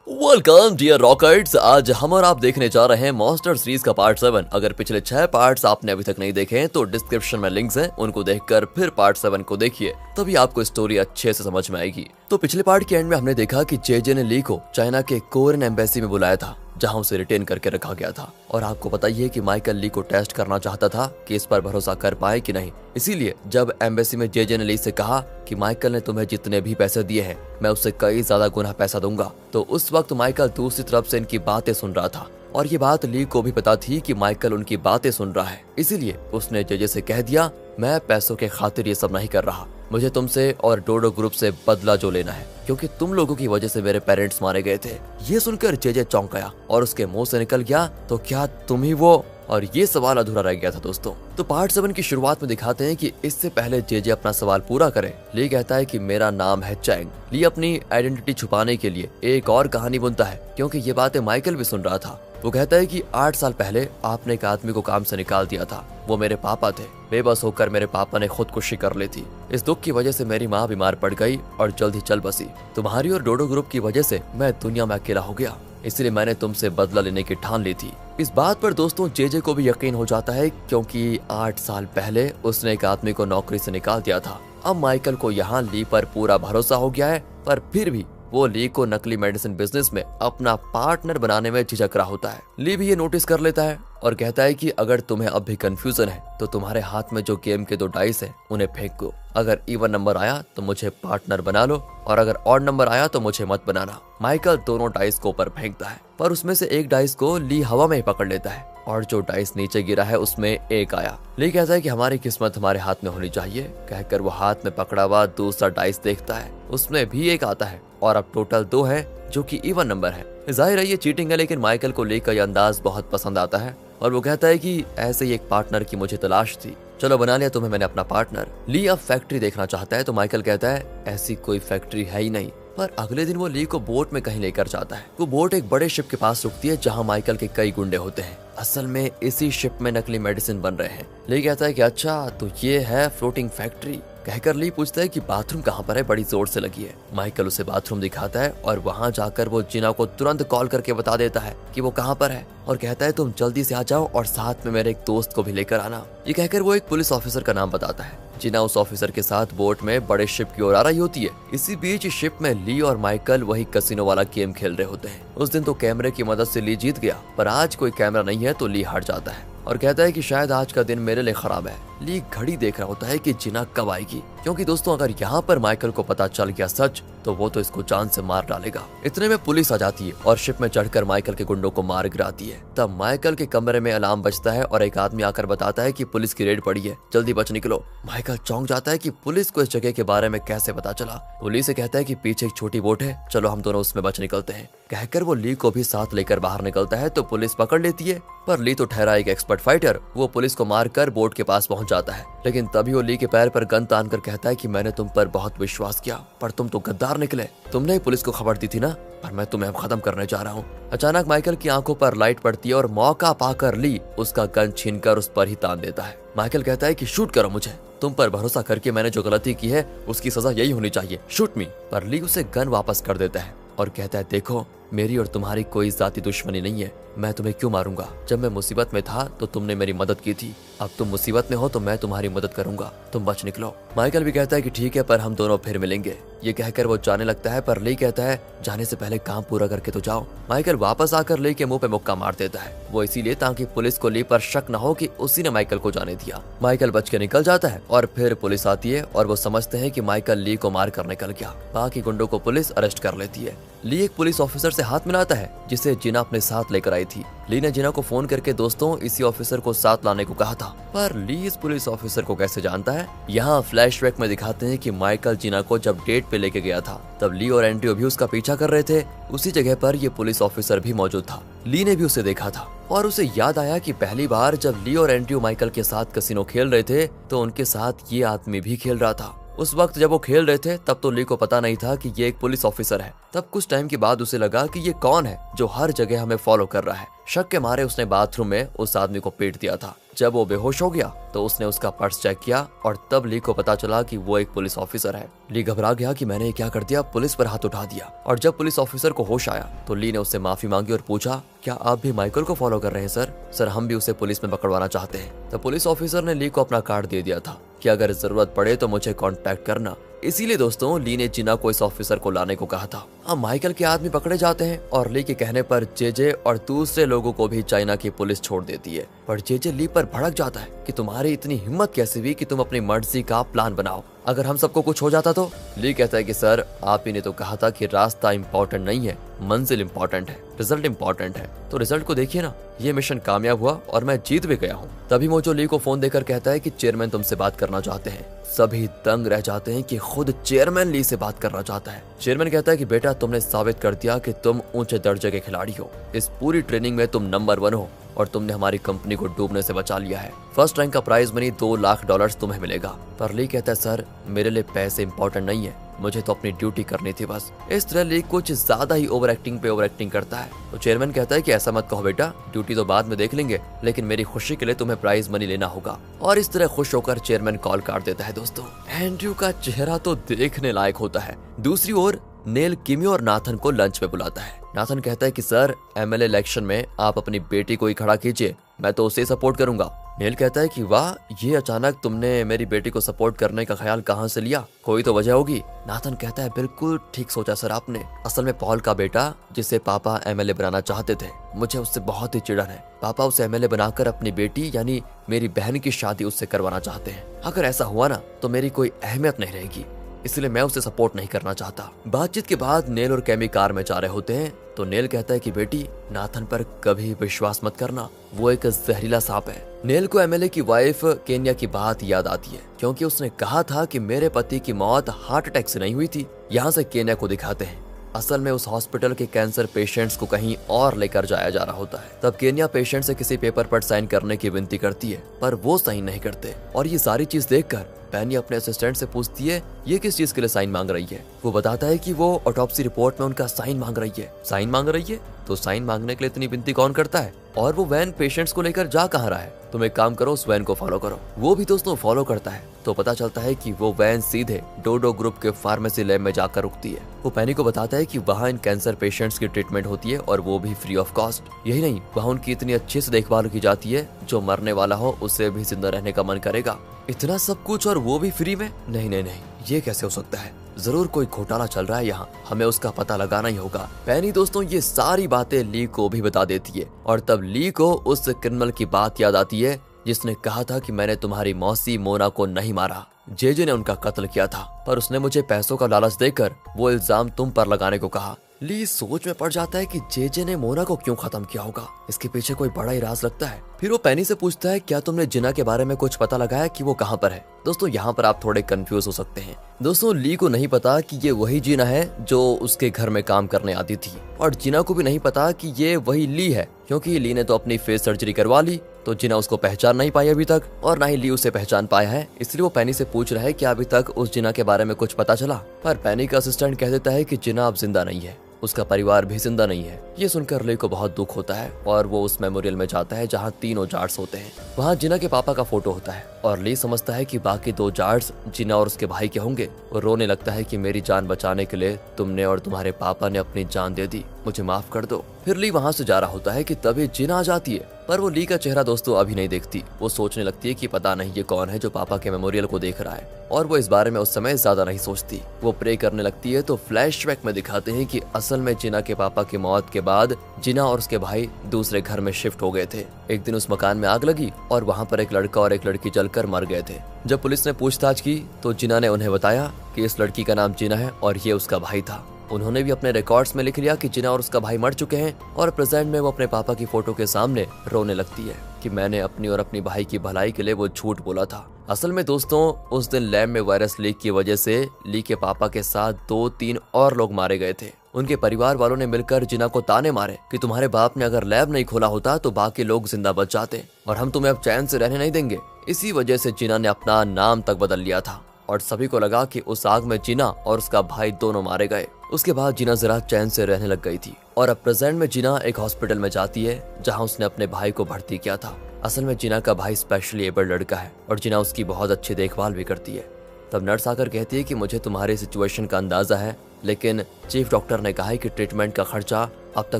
Welcome dear rockets. आज हम और आप देखने जा रहे हैं मॉन्स्टर सीरीज का पार्ट 7। अगर पिछले 6 पार्ट्स आपने अभी तक नहीं देखे हैं तो डिस्क्रिप्शन में लिंक्स हैं, उनको देखकर फिर पार्ट 7 को देखिए, तभी आपको स्टोरी अच्छे से समझ में आएगी। तो पिछले पार्ट के एंड में हमने देखा कि जेजे ने ली को चाइना के कोरियन एम्बेसी में बुलाया था, जहां उसे रिटेन करके रखा गया था। और आपको पता ही है कि माइकल ली को टेस्ट करना चाहता था कि इस पर भरोसा कर पाए कि नहीं। इसीलिए जब एम्बेसी में जेजे ने ली से कहा कि माइकल ने तुम्हें जितने भी पैसे दिए हैं मैं उससे कई ज्यादा गुना पैसा दूंगा, तो उस वक्त माइकल दूसरी तरफ से इनकी बातें सुन रहा था। और ये बात ली को भी पता थी कि माइकल उनकी बातें सुन रहा है, इसीलिए उसने जेजे से कह दिया, मैं पैसों के खातिर ये सब नहीं कर रहा, मुझे तुमसे और डोडो ग्रुप से बदला जो लेना है, क्योंकि तुम लोगों की वजह से मेरे पेरेंट्स मारे गए थे। ये सुनकर जेजे चौंक गया और उसके मुंह से निकल गया, तो क्या तुम ही वो? और ये सवाल अधूरा रह गया था दोस्तों। तो पार्ट 7 की शुरुआत में दिखाते हैं कि इससे पहले जेजे अपना सवाल पूरा करे, ली कहता है कि मेरा नाम है चैंग। ली अपनी आइडेंटिटी छुपाने के लिए एक और कहानी बुनता है, क्योंकि ये बातें माइकल भी सुन रहा था। वो कहता है कि 8 साल पहले आपने एक आदमी को काम से निकाल दिया था, वो मेरे पापा थे। बेबस होकर मेरे पापा ने खुदकुशी कर ली थी। इस दुख की वजह से मेरी माँ बीमार पड़ गई और जल्द ही चल बसी। तुम्हारी और डोडो ग्रुप की वजह से मैं दुनिया में अकेला हो गया, इसलिए मैंने तुमसे बदला लेने की ठान ली थी। इस बात पर दोस्तों जेजे को भी यकीन हो जाता है, क्योंकि 8 साल पहले उसने एक आदमी को नौकरी से निकाल दिया था। अब माइकल को यहाँ ली पर पूरा भरोसा हो गया है, पर फिर भी वो ली को नकली मेडिसिन बिजनेस में अपना पार्टनर बनाने में झिझक रहा होता है। ली भी ये नोटिस कर लेता है और कहता है कि अगर तुम्हें अब भी कंफ्यूजन है तो तुम्हारे हाथ में जो गेम के 2 डाइस है उन्हें फेंक दो। अगर इवन नंबर आया तो मुझे पार्टनर बना लो, और अगर ऑड नंबर आया तो मुझे मत बनाना। माइकल दोनों डाइस को ऊपर फेंकता है, पर उसमें से एक डाइस को ली हवा में ही पकड़ लेता है और जो डाइस नीचे गिरा है उसमें एक आया। ली कहता है कि हमारी किस्मत हमारे हाथ में होनी चाहिए, कहकर वो हाथ में पकड़ा हुआ दूसरा डाइस देखता है, उसमें भी एक आता है और अब टोटल 2 है, जो कि इवन नंबर है। जाहिर है ये चीटिंग है, लेकिन माइकल को ली का ये अंदाज बहुत पसंद आता है और वो कहता है कि ऐसे ही एक पार्टनर की मुझे तलाश थी, चलो बना लिया तुम्हें मैंने अपना पार्टनर। ली अब फैक्ट्री देखना चाहता है, तो माइकल कहता है ऐसी कोई फैक्ट्री है ही नहीं। पर अगले दिन वो ली को बोट में कहीं लेकर जाता है। वो बोट एक बड़े शिप के पास रुकती है, जहाँ माइकल के कई गुंडे होते हैं। असल में इसी शिप में नकली मेडिसिन बन रहे हैं। ली कहता है कि अच्छा तो ये है फ्लोटिंग फैक्ट्री। कहकर ली पूछता है कि बाथरूम कहाँ पर है, बड़ी जोर से लगी है। माइकल उसे बाथरूम दिखाता है और वहाँ जाकर वो जिना को तुरंत कॉल करके बता देता है कि वो कहाँ पर है, और कहता है तुम जल्दी से आ जाओ और साथ में मेरे एक दोस्त को भी लेकर आना। ये कहकर वो एक पुलिस ऑफिसर का नाम बताता है। जिना उस ऑफिसर के साथ बोट में बड़े शिप की ओर आ रही होती है। इसी बीच शिप में ली और माइकल वही कसिनो वाला गेम खेल रहे होते हैं। उस दिन तो कैमरे की मदद से ली जीत गया, पर आज कोई कैमरा नहीं है तो ली हार जाता है और कहता है कि शायद आज का दिन मेरे लिए खराब है। ली घड़ी देख रहा होता है कि जिना कब आएगी, क्योंकि दोस्तों अगर यहाँ पर माइकल को पता चल गया सच तो वो तो इसको जान से मार डालेगा। इतने में पुलिस आ जाती है और शिप में चढ़कर माइकल के गुंडों को मार गिराती है। तब माइकल के कमरे में अलार्म बजता है और एक आदमी आकर बताता है कि पुलिस की रेड पड़ी है, जल्दी बच निकलो। माइकल चौंक जाता है कि पुलिस को इस जगह के बारे में कैसे पता चला। पुलिस से कहता है कि पीछे एक छोटी बोट है, चलो हम दोनों उसमें बच निकलते हैं। कहकर वो ली को भी साथ लेकर बाहर निकलता है, तो पुलिस पकड़ लेती है। पर ली तो ठहरा एक एक्सपर्ट फाइटर, वो पुलिस को मारकर बोट के पास पहुंच जाता है। लेकिन तभी वो ली के पैर पर गन तान कर कहता है कि मैंने तुम पर बहुत विश्वास किया, पर तुम तो गद्दार निकले। तुमने ही पुलिस को खबर दी थी ना, पर मैं तुम्हें अब खत्म करने जा रहा हूँ। अचानक माइकल की आंखों पर लाइट पड़ती है और मौका पाकर ली उसका गन छीनकर उस पर ही तान देता है। माइकल कहता है कि शूट करो मुझे, तुम पर भरोसा करके मैंने जो गलती की है उसकी सजा यही होनी चाहिए, शूट मी। पर ली उसे गन वापस कर देता है और कहता है देखो मेरी और तुम्हारी कोई जाती दुश्मनी नहीं है, मैं तुम्हें क्यों मारूंगा। जब मैं मुसीबत में था तो तुमने मेरी मदद की थी, अब तुम मुसीबत में हो तो मैं तुम्हारी मदद करूंगा, तुम बच निकलो। माइकल भी कहता है कि ठीक है, पर हम दोनों फिर मिलेंगे। ये कहकर वो जाने लगता है, पर ली कहता है जाने से पहले काम पूरा करके तो जाओ। माइकल वापस आकर ली के मुंह पे मुक्का मार देता है, वो इसीलिए ताकि पुलिस को ली पर शक न हो कि उसी ने माइकल को जाने दिया। माइकल बच के निकल जाता है और फिर पुलिस आती है और वो समझते हैं कि माइकल ली को मार कर निकल गया। बाकी गुंडों को पुलिस अरेस्ट कर लेती है। ली एक पुलिस ऑफिसर से हाथ मिलाता है जिसे जिना अपने साथ लेकर आई थी। ली ने जिना को फोन करके दोस्तों इसी ऑफिसर को साथ लाने को कहा था, पर ली इस पुलिस ऑफिसर को कैसे जानता है। यहाँ फ्लैशबैक में दिखाते हैं कि माइकल जिना को जब डेट पे लेके गया था तब ली और एंड्रयू भी उसका पीछा कर रहे थे। उसी जगह पर ये पुलिस ऑफिसर भी मौजूद था। ली ने भी उसे देखा था और उसे याद आया कि पहली बार जब ली और एंड्रयू माइकल के साथ कसिनो खेल रहे थे तो उनके साथ ये आदमी भी खेल रहा था। उस वक्त जब वो खेल रहे थे तब तो ली को पता नहीं था कि ये एक पुलिस ऑफिसर है। तब कुछ टाइम के बाद उसे लगा कि ये कौन है जो हर जगह हमें फॉलो कर रहा है। शक के मारे उसने बाथरूम में उस आदमी को पीट दिया था। जब वो बेहोश हो गया तो उसने उसका पर्स चेक किया और तब ली को पता चला कि वो एक पुलिस ऑफिसर है। ली घबरा गया कि मैंने क्या कर दिया, पुलिस पर हाथ उठा दिया। और जब पुलिस ऑफिसर को होश आया तो ली ने उससे माफी मांगी और पूछा, क्या आप भी माइकल को फॉलो कर रहे हैं सर? सर, हम भी उसे पुलिस में पकड़वाना चाहते हैं। तो पुलिस ऑफिसर ने ली को अपना कार्ड दे दिया था कि अगर जरूरत पड़े तो मुझे कांटेक्ट करना। इसीलिए दोस्तों ली ने जिना को इस ऑफिसर को लाने को कहा था। अब माइकल के आदमी पकड़े जाते हैं और ली के कहने पर जेजे और दूसरे लोगों को भी चाइना की पुलिस छोड़ देती है। पर जेजे ली पर भड़क जाता है कि तुम्हारी इतनी हिम्मत कैसे हुई कि तुम अपनी मर्जी का प्लान बनाओ, अगर हम सबको कुछ हो जाता तो? ली कहता है कि सर, आप ही ने तो कहा था कि रास्ता इम्पोर्टेंट नहीं है, मंजिल इम्पोर्टेंट है, रिजल्ट इम्पोर्टेंट है। तो रिजल्ट को देखिए ना, ये मिशन कामयाब हुआ और मैं जीत भी गया हूँ। तभी मोजो ली को फोन देकर कहता है कि चेयरमैन तुमसे बात करना चाहते हैं। सभी दंग रह जाते हैं कि खुद चेयरमैन ली से बात करना चाहता है। चेयरमैन कहता है कि बेटा, तुमने साबित कर दिया कि तुम ऊंचे दर्जे के खिलाड़ी हो। इस पूरी ट्रेनिंग में तुम नंबर 1 हो और तुमने हमारी कंपनी को डूबने से बचा लिया है। फर्स्ट रैंक का प्राइज मनी $2 लाख तुम्हें मिलेगा। पर ली कहता है, सर, मेरे लिए पैसे इंपॉर्टेंट नहीं है, मुझे तो अपनी ड्यूटी करनी थी बस। इस तरह ली कुछ ज्यादा ही ओवर एक्टिंग करता है। तो चेयरमैन कहता है कि ऐसा मत कहो बेटा, ड्यूटी तो बाद में देख लेंगे, लेकिन मेरी खुशी के लिए तुम्हें प्राइज मनी लेना होगा। और इस तरह खुश होकर चेयरमैन कॉल काट देता है। दोस्तों, एंड्रयू का चेहरा तो देखने लायक होता है। दूसरी ओर नेल किमी और नाथन को लंच पे बुलाता है। नाथन कहता है कि सर, एमएलए इलेक्शन में आप अपनी बेटी को ही खड़ा कीजिए, मैं तो उसे सपोर्ट करूंगा। नेल कहता है कि वाह, ये अचानक तुमने मेरी बेटी को सपोर्ट करने का ख्याल कहां से लिया? कोई तो वजह होगी। नाथन कहता है, बिल्कुल ठीक सोचा सर आपने। असल में पॉल का बेटा, जिसे पापा एमएलए बनाना चाहते थे, मुझे उससे बहुत ही चिढ़न है। पापा उसे एमएलए बनाकर अपनी बेटी यानी मेरी बहन की शादी उससे करवाना चाहते हैं। अगर ऐसा हुआ ना तो मेरी कोई अहमियत नहीं रहेगी, इसलिए मैं उसे सपोर्ट नहीं करना चाहता। बातचीत के बाद नेल और कैमी कार में जा रहे होते हैं तो नेल कहता है कि बेटी, नाथन पर कभी विश्वास मत करना, वो एक जहरीला सांप है। नेल को एमएलए की वाइफ केन्या की बात याद आती है, क्योंकि उसने कहा था कि मेरे पति की मौत हार्ट अटैक से नहीं हुई थी। यहाँ से केन्या को दिखाते हैं। असल में उस हॉस्पिटल के कैंसर पेशेंट्स को कहीं और लेकर जाया जा रहा होता है। तब केन्या पेशेंट से किसी पेपर पर साइन करने की विनती करती है, पर वो साइन नहीं करते। और ये सारी चीज देखकर पेनी अपने असिस्टेंट से पूछती है, ये किस चीज के लिए साइन मांग रही है? वो बताता है कि वो ऑटोप्सी रिपोर्ट में उनका साइन मांग रही है। साइन मांग रही है? तो साइन मांगने के लिए इतनी विनती कौन करता है? और वो वैन पेशेंट्स को लेकर जा कहाँ रहा है? तुम एक काम करो, उस वैन को फॉलो करो। वो भी दोस्तों फॉलो करता है तो पता चलता है कि वो वैन सीधे डोडो ग्रुप के फार्मेसी लैब में जाकर रुकती है। वो पेनी को बताता है कि वहाँ इन कैंसर पेशेंट्स की ट्रीटमेंट होती है और वो भी फ्री ऑफ कॉस्ट। यही नहीं, वहाँ उनकी इतनी अच्छे से देखभाल की जाती है, जो मरने वाला हो उसे भी जिंदा रहने का मन करेगा। इतना सब कुछ और वो भी फ्री में? नहीं नहीं नहीं, ये कैसे हो सकता है? जरूर कोई घोटाला चल रहा है यहाँ, हमें उसका पता लगाना ही होगा। पेनी दोस्तों ये सारी बातें ली को भी बता देती है और तब ली को उस क्रिमिनल की बात याद आती है जिसने कहा था कि मैंने तुम्हारी मौसी मोना को नहीं मारा, जेजे ने उनका कत्ल किया था, पर उसने मुझे पैसों का लालच देकर वो इल्जाम तुम पर लगाने को कहा। ली सोच में पड़ जाता है कि जेजे ने मोना को क्यों खत्म किया होगा, इसके पीछे कोई बड़ा ही राज लगता है। फिर वो पेनी से पूछता है, क्या तुमने जिना के बारे में कुछ पता लगाया कि वो कहाँ पर है? दोस्तों यहाँ पर आप थोड़े कंफ्यूज हो सकते हैं। दोस्तों ली को नहीं पता कि ये वही जिना है जो उसके घर में काम करने आती थी, और जिना को भी नहीं पता कि ये वही ली है, क्योंकि ली ने तो अपनी फेस सर्जरी करवा ली, तो जिना उसको पहचान नहीं पाई अभी तक, और ना ही ली उसे पहचान पाया है। इसलिए वो पेनी से पूछ रहा है कि अभी तक उस जिना के बारे में कुछ पता चला। पर पेनी का असिस्टेंट कह देता है कि जिना अब जिंदा नहीं है, उसका परिवार भी जिंदा नहीं है। ये सुनकर ली को बहुत दुख होता है और वो उस मेमोरियल में जाता है जहाँ 3 जार्ड्स होते हैं। वहाँ जिना के पापा का फोटो होता है और ली समझता है कि बाकी 2 जार्ड्स जिना और उसके भाई के होंगे। वो रोने लगता है कि मेरी जान बचाने के लिए तुमने और तुम्हारे पापा ने अपनी जान दे दी, मुझे माफ कर दो। फिर ली वहाँ से जा रहा होता है कि तभी जिना आ जाती है, पर वो ली का चेहरा दोस्तों अभी नहीं देखती। वो सोचने लगती है कि पता नहीं ये कौन है जो पापा के मेमोरियल को देख रहा है, और वो इस बारे में उस समय ज्यादा नहीं सोचती। वो प्रे करने लगती है तो फ्लैशबैक में दिखाते हैं कि असल में जिना के पापा की मौत के बाद जिना और उसके भाई दूसरे घर में शिफ्ट हो गए थे। एक दिन उस मकान में आग लगी और वहाँ पर एक लड़का और एक लड़की जलकर मर गए थे। जब पुलिस ने पूछताछ की तो जिना ने उन्हें बताया कि इस लड़की का नाम जिना है और ये उसका भाई था। उन्होंने भी अपने रिकॉर्ड्स में लिख लिया कि जिना और उसका भाई मर चुके हैं, और प्रेजेंट में वो अपने पापा की फोटो के सामने रोने लगती है कि मैंने अपनी और अपनी भाई की भलाई के लिए वो झूठ बोला था। असल में दोस्तों उस दिन लैब में वायरस लीक की वजह से ली के पापा के साथ 2-3 और लोग मारे गए थे। उनके परिवार वालों ने मिलकर जिना को ताने मारे कि तुम्हारे बाप ने अगर लैब नहीं खोला होता तो बाकी लोग जिंदा बच जाते और हम तुम्हें अब चैन से रहने नहीं देंगे। इसी वजह से जिना ने अपना नाम तक बदल लिया था और सभी को लगा कि उस आग में जिना और उसका भाई दोनों मारे गए। उसके बाद जीना जरा चैन से रहने लग गई थी और अब प्रेजेंट में जीना एक हॉस्पिटल में जाती है जहाँ उसने अपने भाई को भर्ती किया था। असल में जीना का भाई स्पेशली एबल्ड लड़का है और जीना उसकी बहुत अच्छी देखभाल भी करती है। तब नर्स आकर कहती है कि मुझे तुम्हारी सिचुएशन का अंदाजा है, लेकिन चीफ डॉक्टर ने कहा है कि ट्रीटमेंट का खर्चा अब तक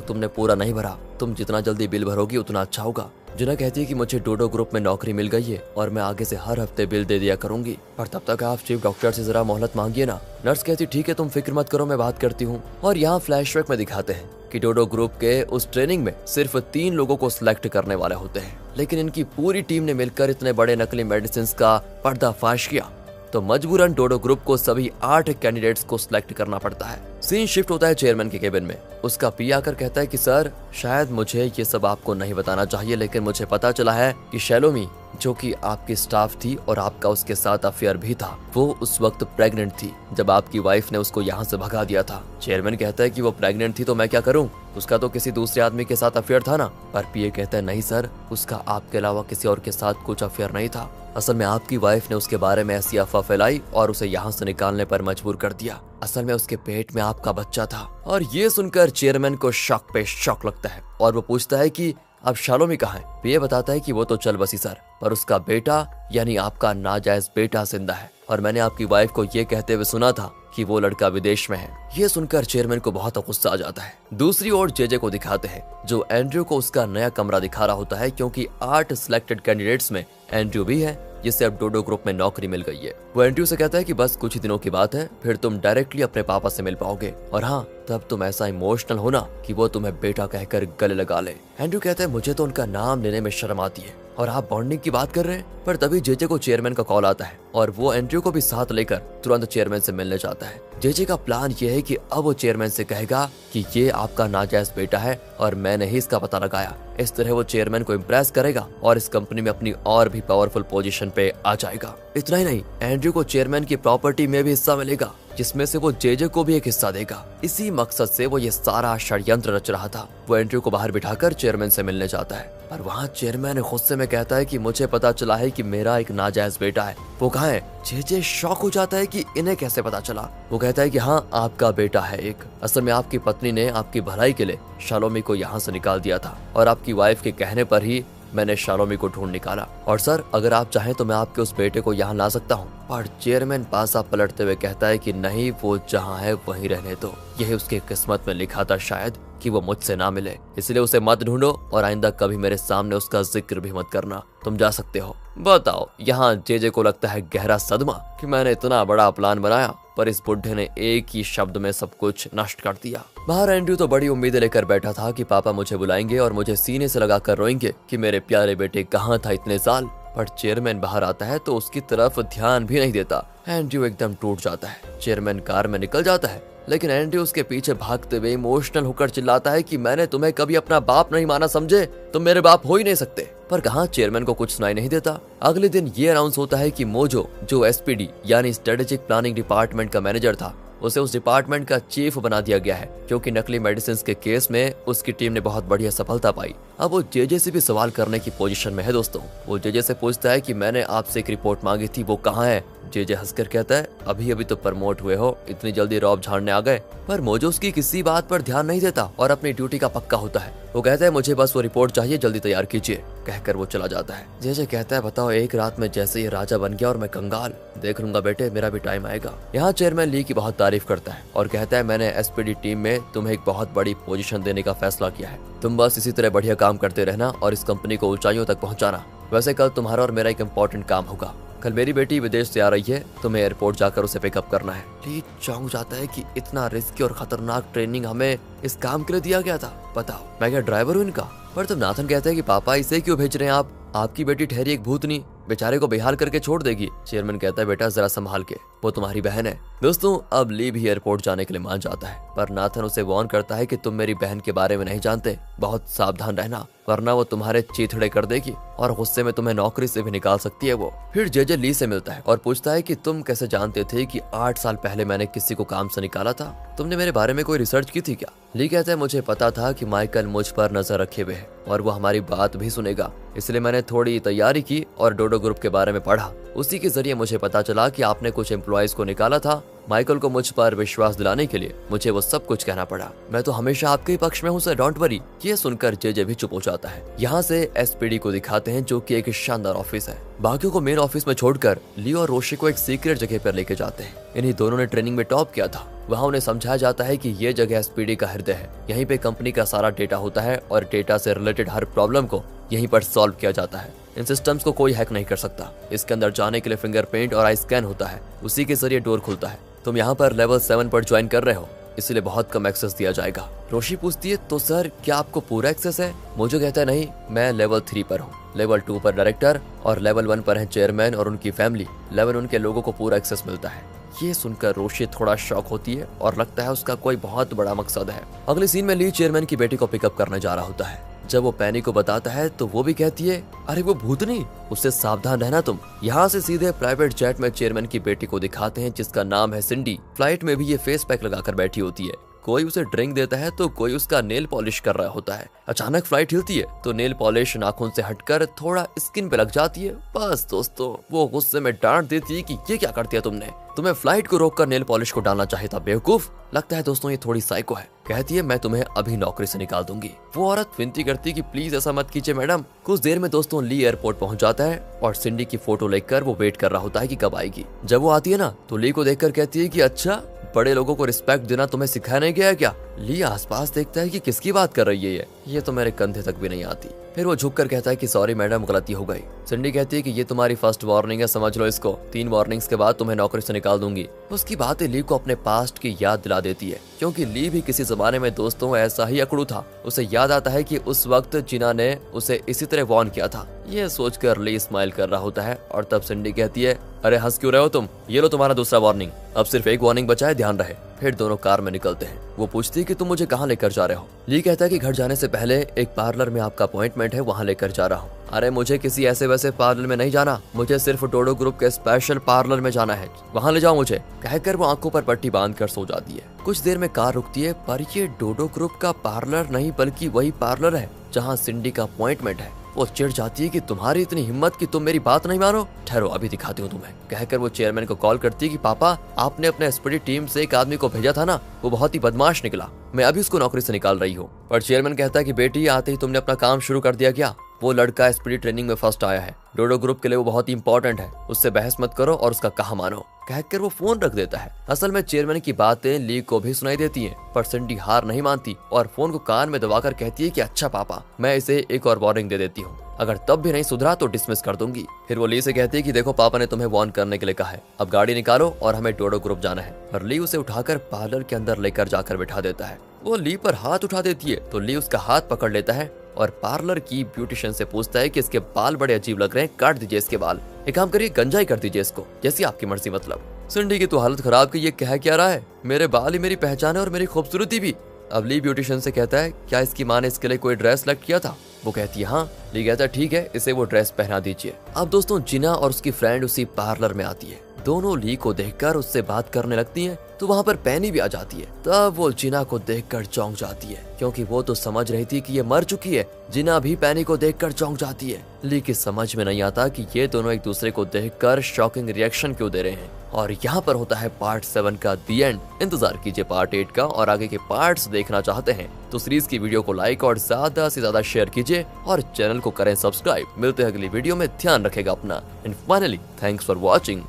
तुमने पूरा नहीं भरा, तुम जितना जल्दी बिल भरोगी उतना अच्छा होगा। जिना कहती है कि मुझे डोडो ग्रुप में नौकरी मिल गई है और मैं आगे से हर हफ्ते बिल दे दिया करूंगी, पर तब तक आप चीफ डॉक्टर से जरा मोहलत मांगिए ना। नर्स कहती ठीक है, तुम फिक्र मत करो, मैं बात करती हूँ। और यहाँ फ्लैशबैक में दिखाते हैं कि डोडो ग्रुप के उस ट्रेनिंग में सिर्फ 3 लोगों को सिलेक्ट करने वाले होते हैं, लेकिन इनकी पूरी टीम ने मिलकर इतने बड़े नकली मेडिसिन का पर्दाफाश किया तो मजबूरन डोडो ग्रुप को सभी 8 कैंडिडेट्स को सिलेक्ट करना पड़ता है। सीन शिफ्ट होता है चेयरमैन के केबिन में। उसका पी आकर कहता है कि सर, शायद मुझे ये सब आपको नहीं बताना चाहिए, लेकिन मुझे पता चला है कि शैलोमी जो कि आपकी स्टाफ थी और आपका उसके साथ अफेयर भी था, वो उस वक्त प्रेग्नेंट थी जब आपकी वाइफ ने उसको यहाँ से भगा दिया था। चेयरमैन कहता है कि वो प्रेग्नेंट थी तो मैं क्या करूँ, उसका तो किसी दूसरे आदमी के साथ अफेयर था ना। पर पीए कहता है नहीं सर, उसका आपके अलावा किसी और के साथ कुछ अफेयर नहीं था। असल में आपकी वाइफ ने उसके बारे में ऐसी अफवाह फैलाई और उसे यहाँ से निकालने पर मजबूर कर दिया। असल में उसके पेट में आपका बच्चा था। और ये सुनकर चेयरमैन को शॉक पे शॉक लगता है और वो पूछता है कि अब शालोमी कहाँ है। पीए बताता है कि वो तो चल बसी सर, पर उसका बेटा यानी आपका नाजायज बेटा जिंदा है और मैंने आपकी वाइफ को ये कहते हुए सुना था कि वो लड़का विदेश में है। ये सुनकर चेयरमैन को बहुत गुस्सा आ जाता है। दूसरी ओर जेजे को दिखाते हैं जो एंड्रयू को उसका नया कमरा दिखा रहा होता है, क्योंकि 8 सिलेक्टेड कैंडिडेट्स में एंड्रयू भी है जिससे अब डोडो ग्रुप में नौकरी मिल गई है। वो एंड्रयू से कहता है कि बस कुछ ही दिनों की बात है, फिर तुम डायरेक्टली अपने पापा से मिल पाओगे और हाँ, तब तुम ऐसा इमोशनल होना कि वो तुम्हें बेटा कहकर गले लगा ले। एंड्रयू कहता है मुझे तो उनका नाम लेने में शर्म आती है और आप बॉन्डिंग की बात कर रहे हैं। पर तभी जेजे को चेयरमैन का कॉल आता है और वो एंड्रयू को भी साथ लेकर तुरंत चेयरमैन से मिलने जाता है। जेजे का प्लान ये है कि अब वो चेयरमैन से कहेगा कि ये आपका नाजायज बेटा है और मैंने ही इसका पता लगाया। इस तरह वो चेयरमैन को इम्प्रेस करेगा और इस कंपनी में अपनी और भी पावरफुल पोजीशन पे आ जाएगा। इतना ही नहीं, एंड्रयू को चेयरमैन की प्रॉपर्टी में भी हिस्सा मिलेगा जिसमें से वो जेजे को भी एक हिस्सा देगा। इसी मकसद से वो ये सारा षड्यंत्र रच रहा था। वो एंड्रयू को बाहर बिठाकर चेयरमैन से मिलने जाता है, पर वहाँ चेयरमैन गुस्से में कहता है कि मुझे पता चला है कि मेरा एक नाजायज बेटा है। वो कहाँ है? जेजे शॉक हो जाता है कि इन्हें कैसे पता चला। वो कहता है कि हाँ, आपका बेटा है एक। असल में आपकी पत्नी ने आपकी भलाई के लिए शालोमी को यहाँ से निकाल दिया था और आपकी वाइफ के कहने पर ही मैंने शालोमी को ढूंढ निकाला। और सर, अगर आप चाहें तो मैं आपके उस बेटे को यहाँ ला सकता हूँ। पर चेयरमैन पासा पलटते हुए कहता है कि नहीं, वो जहाँ है वहीं रहने दो। यह उसकी किस्मत में लिखा था शायद कि वो मुझसे ना मिले, इसलिए उसे मत ढूंढो और आइंदा कभी मेरे सामने उसका जिक्र भी मत करना। तुम जा सकते हो। बताओ, यहाँ जेजे को लगता है गहरा सदमा कि मैंने इतना बड़ा प्लान बनाया पर इस बुढ़े ने एक ही शब्द में सब कुछ नष्ट कर दिया। बाहर एंड्रयू तो बड़ी उम्मीदें लेकर बैठा था कि पापा मुझे बुलाएंगे और मुझे सीने से लगाकर रोएंगे कि मेरे प्यारे बेटे कहाँ था इतने साल। पर चेयरमैन बाहर आता है तो उसकी तरफ ध्यान भी नहीं देता। एंड्रयू एकदम टूट जाता है। चेयरमैन कार में निकल जाता है, लेकिन एंड्रयू उसके पीछे भागते हुए इमोशनल होकर चिल्लाता है कि मैंने तुम्हें कभी अपना बाप नहीं माना, समझे? तुम मेरे बाप हो ही नहीं सकते। पर कहाँ चेयरमैन को कुछ सुनाई नहीं देता। अगले दिन ये अनाउंस होता है कि मोजो, जो एसपीडी यानी स्ट्रेटेजिक प्लानिंग डिपार्टमेंट का मैनेजर था, उसे उस डिपार्टमेंट का चीफ बना दिया गया है, क्योंकि नकली मेडिसिन के केस में उसकी टीम ने बहुत बढ़िया सफलता पाई। अब वो जेजे से भी सवाल करने की पोजीशन में है। दोस्तों, वो जेजे से पूछता है कि मैंने आपसे एक रिपोर्ट मांगी थी, वो कहाँ है? जेजे हंसकर कहता है अभी अभी तो प्रमोट हुए हो, इतनी जल्दी रौब झाड़ने आ गए। पर मोजो उसकी किसी बात पर ध्यान नहीं देता और अपनी ड्यूटी का पक्का होता है। वो कहता है मुझे बस वो रिपोर्ट चाहिए, जल्दी तैयार कीजिए, कहकर वो चला जाता है। जेजे कहता है बताओ, एक रात में जैसे ये राजा बन गया और मैं कंगाल। देख लूंगा बेटे, मेरा भी टाइम आएगा। यहाँ चेयरमैन ली की बहुत तारीफ करता है और कहता है मैंने एसपीडी टीम में तुम्हें एक बहुत बड़ी पोजीशन देने का फैसला किया है। तुम बस इसी तरह बढ़िया काम करते रहना और इस कंपनी को ऊंचाइयों तक पहुंचाना। वैसे कल तुम्हारा और मेरा एक इम्पोर्टेंट काम होगा। कल मेरी बेटी विदेश से आ रही है, तुम्हें एयरपोर्ट जाकर उसे पिकअप करना है। ली चौंक जाता है कि इतना रिस्की और खतरनाक ट्रेनिंग हमें इस काम के लिए दिया गया था। बताओ, मैं क्या ड्राइवर हूँ इनका? पर तब नाथन कहते हैं कि पापा, इसे क्यों भेज रहे हैं आप? आपकी बेटी ठहरी एक भूतनी, बेचारे को बेहाल करके छोड़ देगी। चेयरमैन कहता है बेटा जरा संभाल के, वो तुम्हारी बहन है। दोस्तों, अब ली भी एयरपोर्ट जाने के लिए मान जाता है, पर नाथन उसे वार्न करता है कि तुम मेरी बहन के बारे में नहीं जानते, बहुत सावधान रहना, वरना वो तुम्हारे चीथड़े कर देगी और गुस्से में तुम्हें नौकरी से भी निकाल सकती है वो। फिर जेजे ली से मिलता है और पूछता है कि तुम कैसे जानते थे कि 8 साल पहले मैंने किसी को काम से निकाला था? तुमने मेरे बारे में कोई रिसर्च की थी क्या? ली कहता है मुझे पता था कि माइकल मुझ पर नजर रखे हुए है और वो हमारी बात भी सुनेगा, इसलिए मैंने थोड़ी तैयारी की और डोडो ग्रुप के बारे में पढ़ा। उसी के जरिए मुझे पता चला कि आपने कुछ एम्प्लॉयज को निकाला था माइकल को मुझ पर विश्वास दिलाने के लिए मुझे वो सब कुछ कहना पड़ा। मैं तो हमेशा आपके ही पक्ष में हूँ सर, डोंट वरी। ये सुनकर जे भी चुप हो जाता है। यहाँ से SPD को दिखाते हैं जो कि एक शानदार ऑफिस है। बाकियों को मेन ऑफिस में छोड़कर ली और रोशी को एक सीक्रेट जगह पर लेके जाते हैं। इन्हीं दोनों ने ट्रेनिंग में टॉप किया था। वहाँ उन्हें समझाया जाता है कि ये जगह SPD का हृदय है। यहीं पे कंपनी का सारा डेटा होता है और डेटा से रिलेटेड हर प्रॉब्लम को यहीं पर सॉल्व किया जाता है। इन सिस्टम्स को कोई हैक नहीं कर सकता। इसके अंदर जाने के लिए फिंगरप्रिंट और आई स्कैन होता है, उसी के जरिए डोर खुलता है। तुम यहाँ पर लेवल 7 पर ज्वाइन कर रहे हो, इसलिए बहुत कम एक्सेस दिया जाएगा। रोशी पूछती है तो सर क्या आपको पूरा एक्सेस है? मोजो कहता है नहीं, मैं लेवल 3 पर हूँ, लेवल 2 पर डायरेक्टर और लेवल 1 पर है चेयरमैन और उनकी फैमिली। लेवल 1 के लोगों को पूरा एक्सेस मिलता है। ये सुनकर रोशी थोड़ा शॉक होती है और लगता है उसका कोई बहुत बड़ा मकसद है। अगले सीन में ली चेयरमैन की बेटी को पिकअप करने जा रहा होता है। जब वो पैनी को बताता है तो वो भी कहती है अरे वो भूतनी, उससे सावधान रहना तुम। यहाँ से सीधे प्राइवेट जेट में चेयरमैन की बेटी को दिखाते हैं जिसका नाम है सिंडी। फ्लाइट में भी ये फेस पैक लगाकर बैठी होती है। कोई उसे ड्रिंक देता है तो कोई उसका नेल पॉलिश कर रहा होता है। अचानक फ्लाइट हिलती है तो नेल पॉलिश नाखून से हटकर थोड़ा स्किन पे लग जाती है। बस दोस्तों वो गुस्से में डांट देती है कि ये क्या कर दिया तुमने, तुम्हें फ्लाइट को रोककर नेल पॉलिश को डालना चाहिए था बेवकूफ। लगता है दोस्तों ये थोड़ी साइको है। कहती है मैं तुम्हें अभी नौकरी से निकाल दूंगी। वो औरत विनती करती है कि प्लीज ऐसा मत कीजिए मैडम। कुछ देर में दोस्तों ली एयरपोर्ट पहुंच जाता है और सिंडी की फोटो लेकर वो वेट कर रहा होता है कि कब आएगी। जब वो आती है ना तो ली को देखकर कहती है कि अच्छा, बड़े लोगों को रिस्पेक्ट देना तुम्हें सिखाया नहीं गया है क्या? ली आसपास देखता है कि किसकी बात कर रही है ये तो मेरे कंधे तक भी नहीं आती। फिर वो झुककर कहता है कि सॉरी मैडम, गलती हो गई। सिंडी कहती है कि ये तुम्हारी फर्स्ट वार्निंग है, समझ लो इसको। 3 वार्निंग्स के बाद तुम्हें नौकरी से निकाल दूंगी। उसकी बातें ली को अपने पास्ट की याद दिला देती है, क्योंकि ली भी किसी जमाने में दोस्तों ऐसा ही अकड़ू था। उसे याद आता है कि उस वक्त जिना ने उसे इसी तरह वार्न किया था। ये सोचकर ली स्माइल कर रहा होता है और तब सिंडी कहती है अरे हंस क्यों रहे हो तुम, ये लो तुम्हारा दूसरा वार्निंग। अब सिर्फ एक वार्निंग बचा है, ध्यान रहे। फिर दोनों कार में निकलते हैं। वो पूछती है कि तुम मुझे कहाँ लेकर जा रहे हो? ली कहता है कि घर जाने से पहले एक पार्लर में आपका अपॉइंटमेंट है, वहाँ लेकर जा रहा हूँ। अरे मुझे किसी ऐसे वैसे पार्लर में नहीं जाना, मुझे सिर्फ डोडो ग्रुप के स्पेशल पार्लर में जाना है, वहाँ ले जाओ मुझे। कहकर वो आंखों पर पट्टी बांधकर सो जाती है। कुछ देर में कार रुकती है, पर ये डोडो ग्रुप का पार्लर नहीं बल्कि वही पार्लर है जहाँ सिंडी का अपॉइंटमेंट है। वो चिढ़ जाती है कि तुम्हारी इतनी हिम्मत कि तुम मेरी बात नहीं मानो, ठहरो अभी दिखाती हूँ तुम्हें। कहकर वो चेयरमैन को कॉल करती है कि पापा आपने अपने SPD टीम से एक आदमी को भेजा था ना, वो बहुत ही बदमाश निकला, मैं अभी उसको नौकरी से निकाल रही हूँ। पर चेयरमैन कहता है कि बेटी आते ही तुमने अपना काम शुरू कर दिया क्या? वो लड़का SPD ट्रेनिंग में फर्स्ट आया है, डोडो ग्रुप के लिए वो बहुत ही इंपॉर्टेंट है, उससे बहस मत करो और उसका कहा मानो। कहकर वो फोन रख देता है। असल में चेयरमैन की बातें ली को भी सुनाई देती हैं, पर सिंडी हार नहीं मानती और फोन को कान में दबाकर कहती है कि अच्छा पापा, मैं इसे एक और वार्निंग दे देती हूँ, अगर तब भी नहीं सुधरा तो डिसमिस कर दूंगी। फिर वो ली से कहती है कि देखो पापा ने तुम्हें वार्न करने के लिए कहा है, अब गाड़ी निकालो और हमें डोडो ग्रुप जाना है। और ली उसे उठाकर पार्लर के अंदर लेकर जाकर बिठा देता है। वो ली पर हाथ उठा देती है तो ली उसका हाथ पकड़ लेता है और पार्लर की ब्यूटिशियन से पूछता है कि इसके बाल बड़े अजीब लग रहे हैं, काट दीजिए इसके बाल, एक काम करिए गंजाई कर दीजिए इसको, जैसी आपकी मर्जी। मतलब सिंडी की तो हालत खराब कि ये कह क्या रहा है, मेरे बाल ही मेरी पहचान है और मेरी खूबसूरती भी। अब ली ब्यूटिशियन से कहता है क्या इसकी माँ ने इसके लिए कोई ड्रेस सेलेक्ट किया था? वो कहती है हाँ। ली कहता है ठीक है, इसे वो ड्रेस पहना दीजिए। अब दोस्तों जिना और उसकी फ्रेंड उसी पार्लर में आती है। दोनों ली को देखकर उससे बात करने लगती हैं, तो वहाँ पर पैनी भी आ जाती है। तब वो जिना को देखकर चौंक जाती है, क्योंकि वो तो समझ रही थी कि ये मर चुकी है। जिना भी पैनी को देखकर चौंक जाती है। ली की समझ में नहीं आता कि ये दोनों एक दूसरे को देखकर शॉकिंग रिएक्शन क्यों दे रहे हैं। और यहाँ पर होता है पार्ट 7 का दी एंड। इंतजार कीजिए पार्ट 8 का, और आगे के पार्ट्स देखना चाहते हैं तो सीरीज की वीडियो को लाइक और ज्यादा से ज्यादा शेयर कीजिए और चैनल को करें सब्सक्राइब। मिलते हैं अगली वीडियो में, ध्यान रखेगा अपना। And finally thanks for watching.